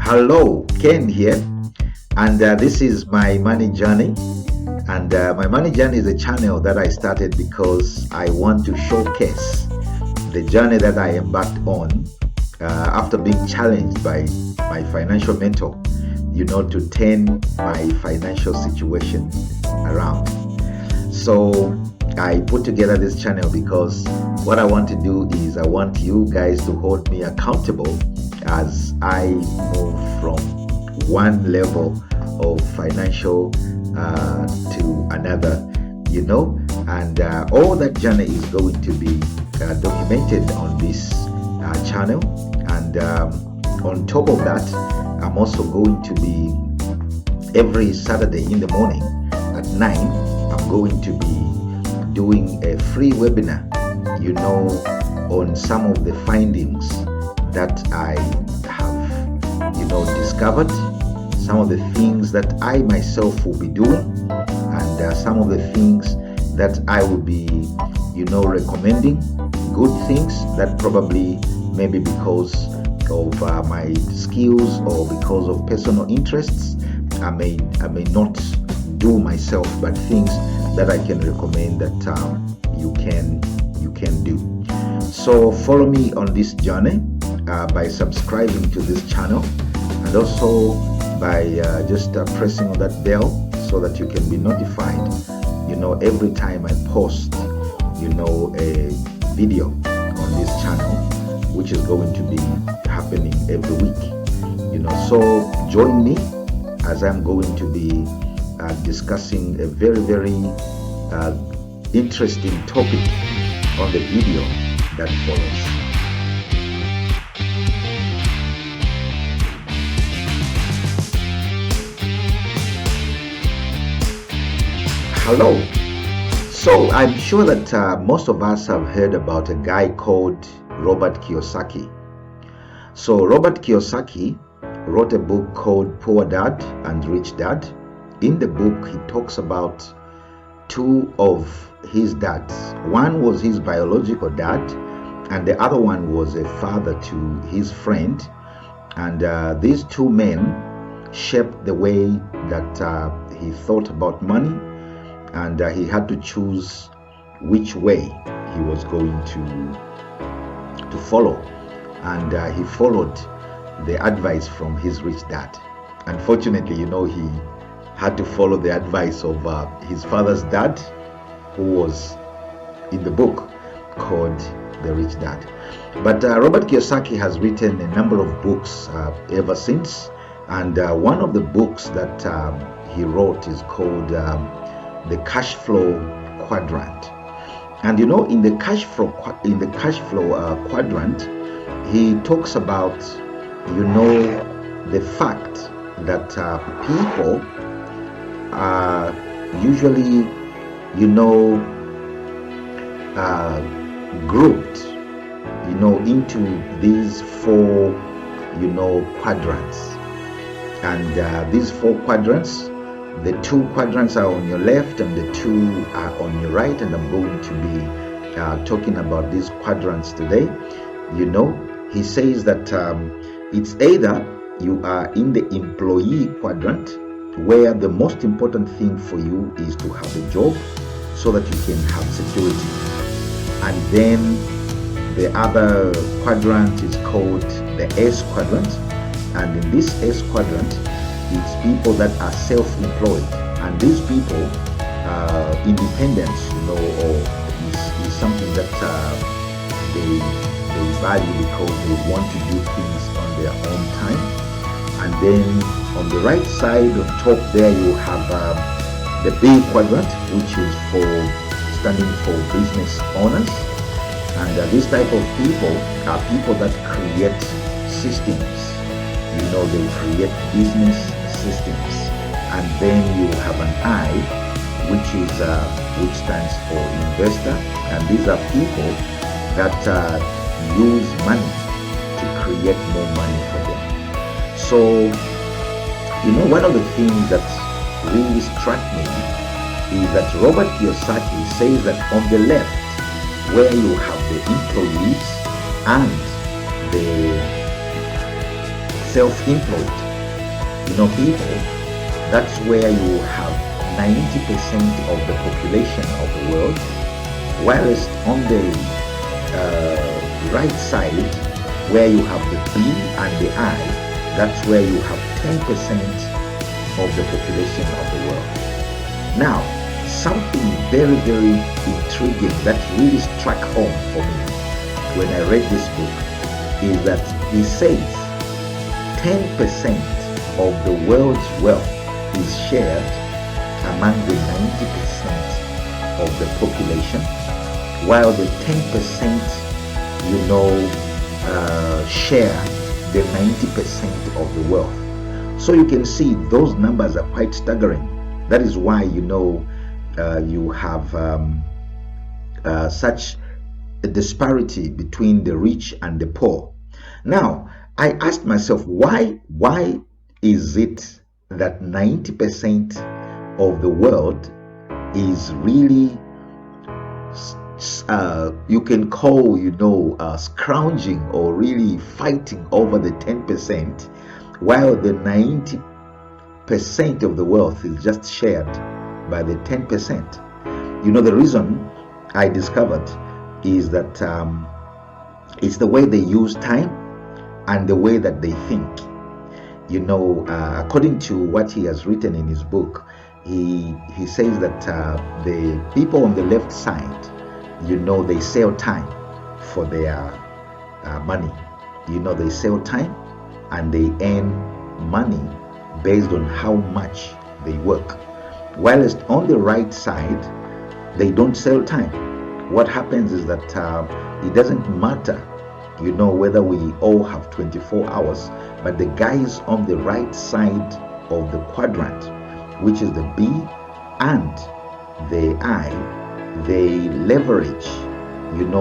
Hello, Ken here, and this is my money journey. And my money journey is a channel that I started because I want to showcase the journey that I embarked on after being challenged by my financial mentor, to turn my financial situation around. So I put together this channel because what I want to do is I want you guys to hold me accountable as I move from one level of financial to another, and all that journey is going to be documented on this channel. And on top of that, I'm also going to be every Saturday in the morning at 9, I'm going to be doing a free webinar, on some of the findings that I have, discovered, some of the things that I myself will be doing, and some of the things that I will be, recommending, good things that probably maybe because of my skills or because of personal interests, I may not do myself, but things that I can recommend that you can do. So follow me on this journey by subscribing to this channel, and also by just pressing on that bell so that you can be notified, every time I post, a video on this channel, which is going to be happening every week. So join me as I'm going to be discussing a very, very interesting topic on the video that follows. Hello. So I'm sure that most of us have heard about a guy called Robert Kiyosaki. So Robert Kiyosaki wrote a book called Poor Dad and Rich Dad. In the book, he talks about two of his dads. One was his biological dad, and the other one was a father to his friend. And these two men shaped the way that he thought about money, and he had to choose which way he was going to follow. And he followed the advice from his rich dad. Unfortunately, he had to follow the advice of his father's dad, who was in the book called The Rich Dad. But Robert Kiyosaki has written a number of books ever since, and one of the books that he wrote is called The Cash Flow Quadrant. And in the cash flow quadrant, he talks about the fact that people are usually grouped into these four quadrants. And these four quadrants, the two quadrants are on your left and the two are on your right, and I'm going to be talking about these quadrants today. He says that it's either you are in the employee quadrant, where the most important thing for you is to have a job so that you can have security. And then the other quadrant is called the S quadrant. And in this S quadrant, it's people that are self-employed, and these people independence or is something that they value because they want to do things on their own time. And then on the right side on top there, you have the B quadrant, which is standing for business owners. And this type of people are people that create systems. They create business systems. And then you have an I, which stands for investor. And these are people that use money to create more money for them. So, one of the things that really struck me is that Robert Kiyosaki says that on the left, where you have the employees and the self-employed. People, that's where you have 90% of the population of the world, whereas on the right side, where you have the B and the I, that's where you have 10% of the population of the world. Now, something very, very intriguing that really struck home for me when I read this book is that he says 10% of the world's wealth is shared among the 90% of the population, while the 10% share the 90% of the wealth. So you can see those numbers are quite staggering. That is why you have such a disparity between the rich and the poor. Now, I asked myself, why is it that 90% of the world is really you can call scrounging or really fighting over the 10%, while the 90% of the wealth is just shared by the 10%? The reason I discovered is that it's the way they use time and the way that they think. According to what he has written in his book, he says that the people on the left side, they sell time for their money. They sell time and they earn money based on how much they work. Whilst on the right side, they don't sell time. What happens is that it doesn't matter, whether we all have 24 hours, but the guys on the right side of the quadrant, which is the B and the I, they leverage,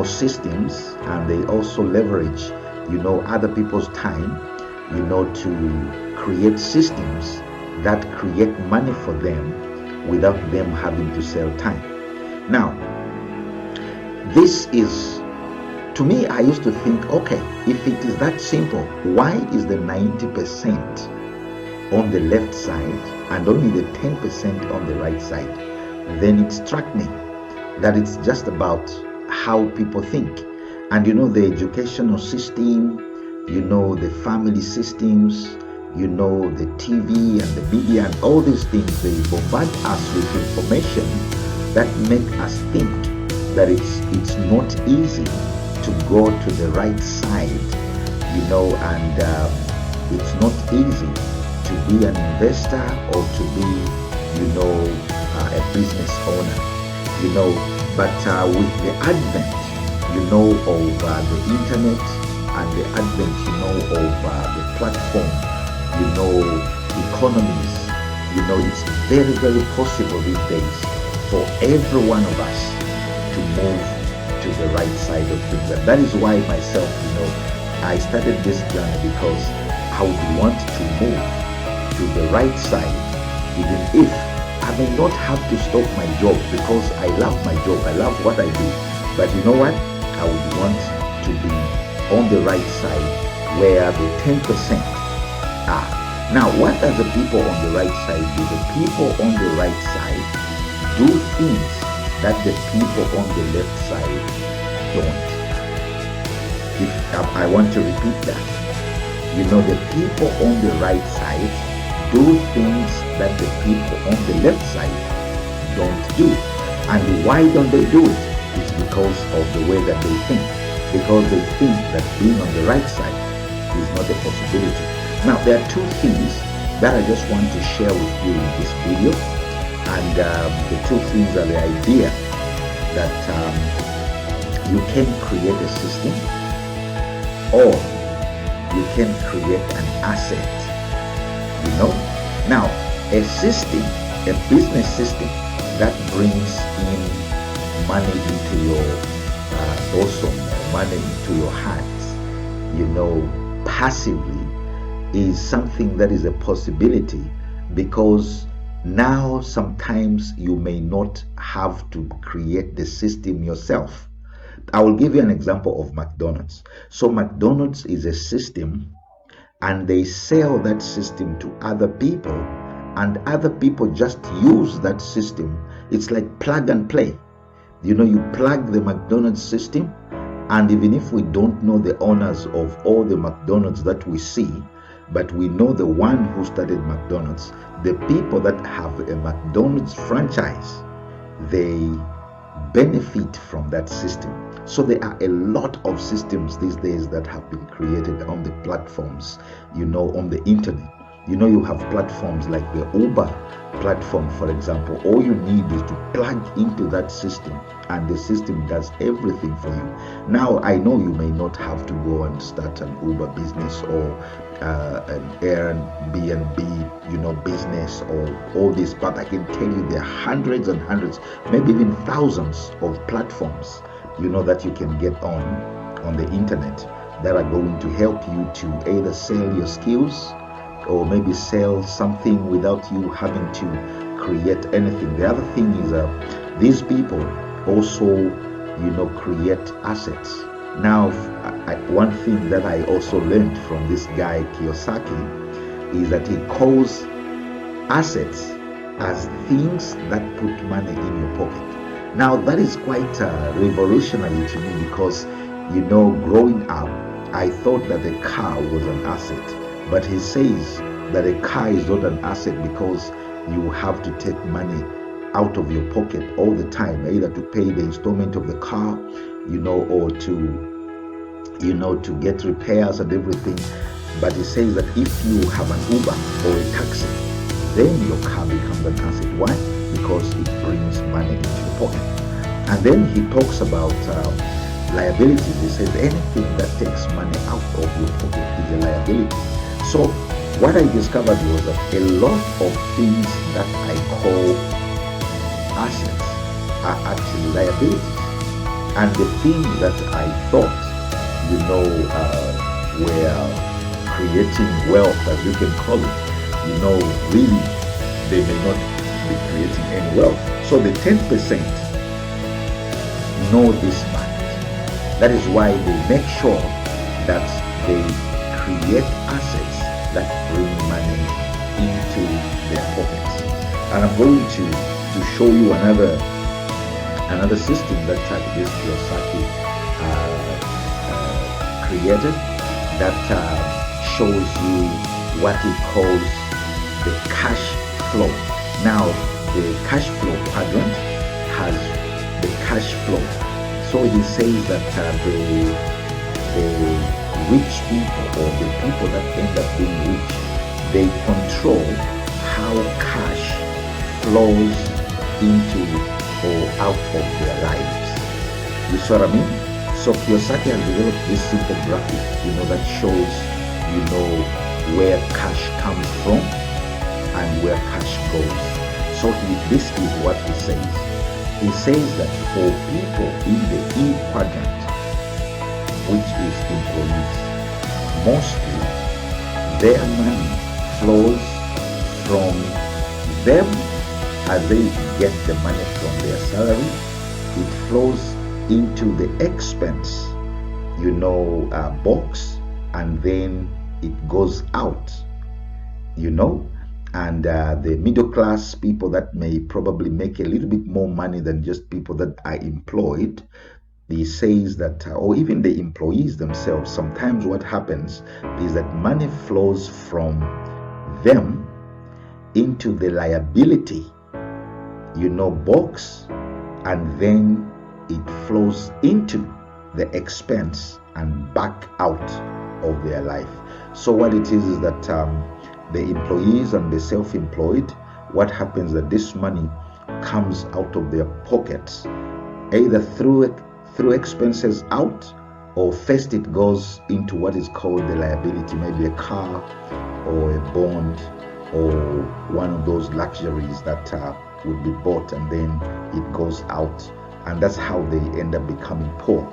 systems, and they also leverage, other people's time, to create systems that create money for them without them having to sell time. Now, this is, to me, I used to think, okay, if it is that simple, why is the 90% on the left side and only the 10% on the right side? Then it struck me that it's just about how people think. And the educational system, the family systems, the TV and the media and all these things, they bombard us with information that make us think that it's not easy to go to the right side, and it's not easy to be an investor or to be, a business owner, but with the advent, of the internet and the advent, of the platform, economies, it's very, very possible these days for every one of us to move to the right side of things. And that is why myself, I started this journey, because I would want to move to the right side, even if I may not have to stop my job, because I love my job, I love what I do. But you know what? I would want to be on the right side where the 10% are. Now, what does the people on the right side do? The people on the right side do things that the people on the left side don't. I want to repeat that. The people on the right side do things that the people on the left side don't do. And why don't they do it? It's because of the way that they think. Because they think that being on the right side is not a possibility. Now, there are two things that I just want to share with you in this video. And the two things are the idea that you can create a system, or you can create an asset. Now, a system, a business system that brings in money into your bosom, money into your hands, passively, is something that is a possibility, because now sometimes you may not have to create the system yourself. I will give you an example of McDonald's. So McDonald's is a system, and they sell that system to other people, and other people just use that system. It's like plug and play. You plug the McDonald's system, and even if we don't know the owners of all the McDonald's that we see, but we know the one who started McDonald's, the people that have a McDonald's franchise, they benefit from that system. So there are a lot of systems these days that have been created on the platforms, on the internet. You have platforms like the Uber platform, for example. All you need is to plug into that system, and the system does everything for you. Now, I know you may not have to go and start an Uber business or an Airbnb, business or all this, but I can tell you there are hundreds and hundreds, maybe even thousands of platforms, that you can get on the internet that are going to help you to either sell your skills or maybe sell something without you having to create anything. The other thing is these people also, create assets. Now, one thing that I also learned from this guy Kiyosaki is that he calls assets as things that put money in your pocket. Now, that is quite revolutionary to me because, growing up, I thought that a car was an asset. But he says that a car is not an asset because you have to take money out of your pocket all the time, either to pay the installment of the car, or to get repairs and everything. But he says that if you have an Uber or a taxi, then your car becomes an asset. Why? Because it brings money into your pocket. And then he talks about liabilities. He says anything that takes money out of your pocket is a liability. So what I discovered was that a lot of things that I call assets are actually liabilities. And the things that I thought, were creating wealth, as you can call it, really they may not be creating any wealth. So the 10% know this fact. That is why they make sure that they create assets that bring money into their pockets. And I'm going to show you another system that this Kiyosaki created that shows you what he calls the cash flow. Now, the cash flow quadrant has the cash flow. So he says that the rich people, or the people that end up being rich, they control how cash flows into or out of their lives. You see what I mean? So Kiyosaki has developed this simple graphic, that shows, where cash comes from and where cash goes. So this is what he says. He says that for people in the E quadrant, which is employees, mostly their money flows from them as they get the money from their salary. It flows into the expense, box, and then it goes out, and the middle class people that may probably make a little bit more money than just people that are employed. He says that, or even the employees themselves, sometimes what happens is that money flows from them into the liability, box, and then it flows into the expense and back out of their life. So what it is that the employees and the self-employed, what happens that this money comes out of their pockets, either through expenses out, or first it goes into what is called the liability, maybe a car or a bond or one of those luxuries that would be bought, and then it goes out, and that's how they end up becoming poor.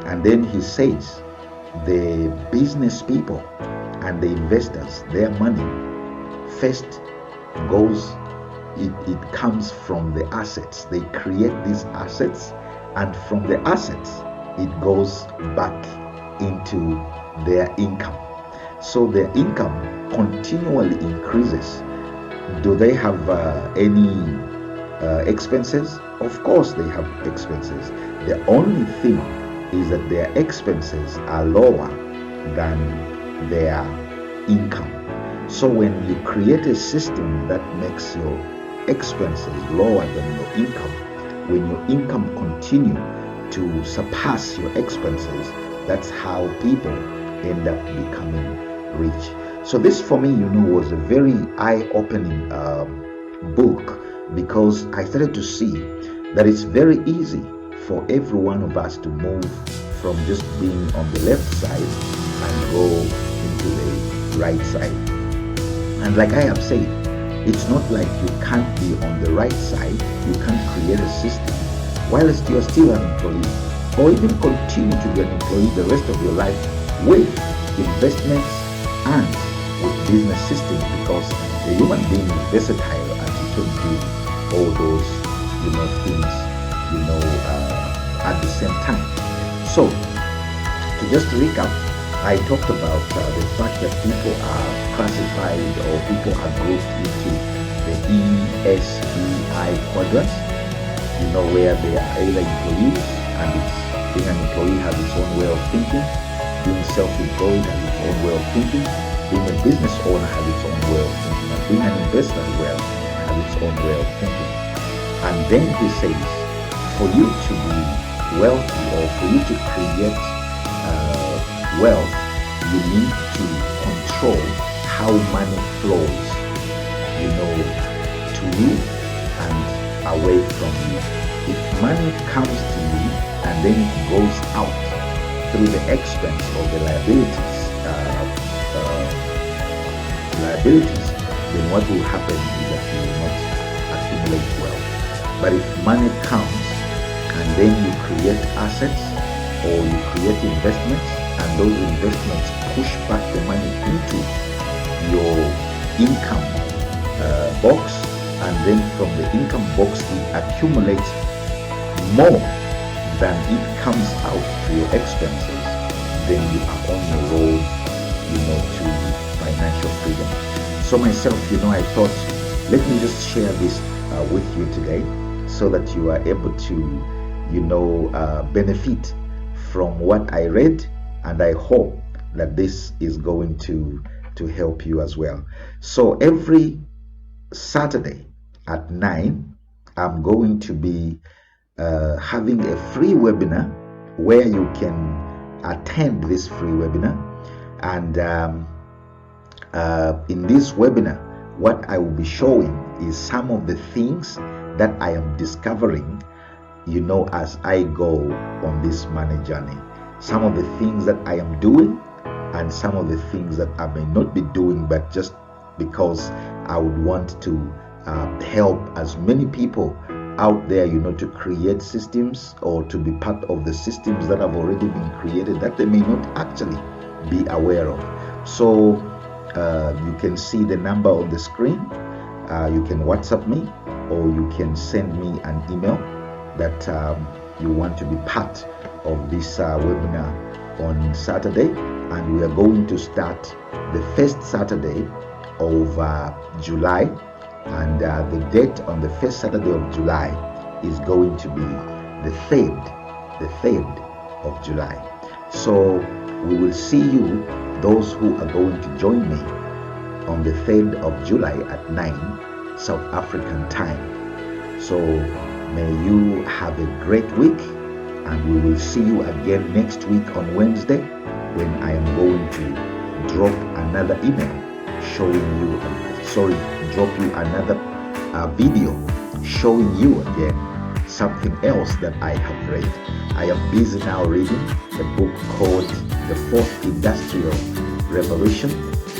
And then he says the business people and the investors, their money first goes, it comes from the assets. They create these assets, and from the assets it goes back into their income. so their income continually increases. Do they have any expenses? Of course, they have expenses. The only thing is that their expenses are lower than their income. So when you create a system that makes your expenses lower than your income, when your income continue to surpass your expenses, that's how people end up becoming rich. So this for me, was a very eye-opening book, because I started to see that it's very easy for every one of us to move from just being on the left side and go into the right side. And like I have said, it's not like you can't be on the right side. You can't create a system whilst you're still an employee, or even continue to be an employee the rest of your life with investments and with business systems, because the human being is versatile and you can do all those things at the same time. So to just recap, I talked about the fact that people are classified, or people are grouped into the ESBI quadrants, where they are either employees, and being an employee has its own way of thinking, being self-employed has its own way of thinking, being a business owner has its own way of thinking, and being an investor as well has its own way of thinking. And then he says, for you to be wealthy, or for you to create wealth, you need to control how money flows, to you and away from you. If money comes to you and then it goes out through the expense or the liabilities, then what will happen is that you will not accumulate wealth. But if money comes and then you create assets, or you create investments, and those investments push back the money into your income box, and then from the income box it accumulates more than it comes out to your expenses, then you are on the road, to financial freedom. So myself, I thought, let me just share this with you today, so that you are able to, benefit from what I read, and I hope that this is going to help you as well. So every Saturday at 9, I'm going to be having a free webinar where you can attend this free webinar. And in this webinar, what I will be showing is some of the things that I am discovering, as I go on this money journey. Some of the things that I am doing, and some of the things that I may not be doing, but just because I would want to help as many people out there, to create systems, or to be part of the systems that have already been created that they may not actually be aware of. So you can see the number on the screen. You can WhatsApp me, or you can send me an email that you want to be part of this webinar on Saturday. And we are going to start the first Saturday of July, and the date on the first Saturday of July is going to be the 3rd of July. So we will see you, those who are going to join me, on the 3rd of July at 9 South African time. So may you have a great week, and we will see you again next week on Wednesday, when I am going to drop another email showing you, drop you another video showing you again something else that I have read. I am busy now reading a book called The Fourth Industrial Revolution,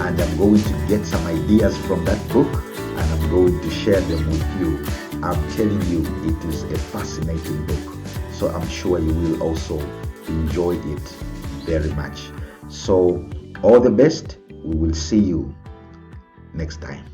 and I'm going to get some ideas from that book, and I'm going to share them with you. I'm telling you, it is a fascinating book, so I'm sure you will also enjoy it very much. So all the best. We will see you next time.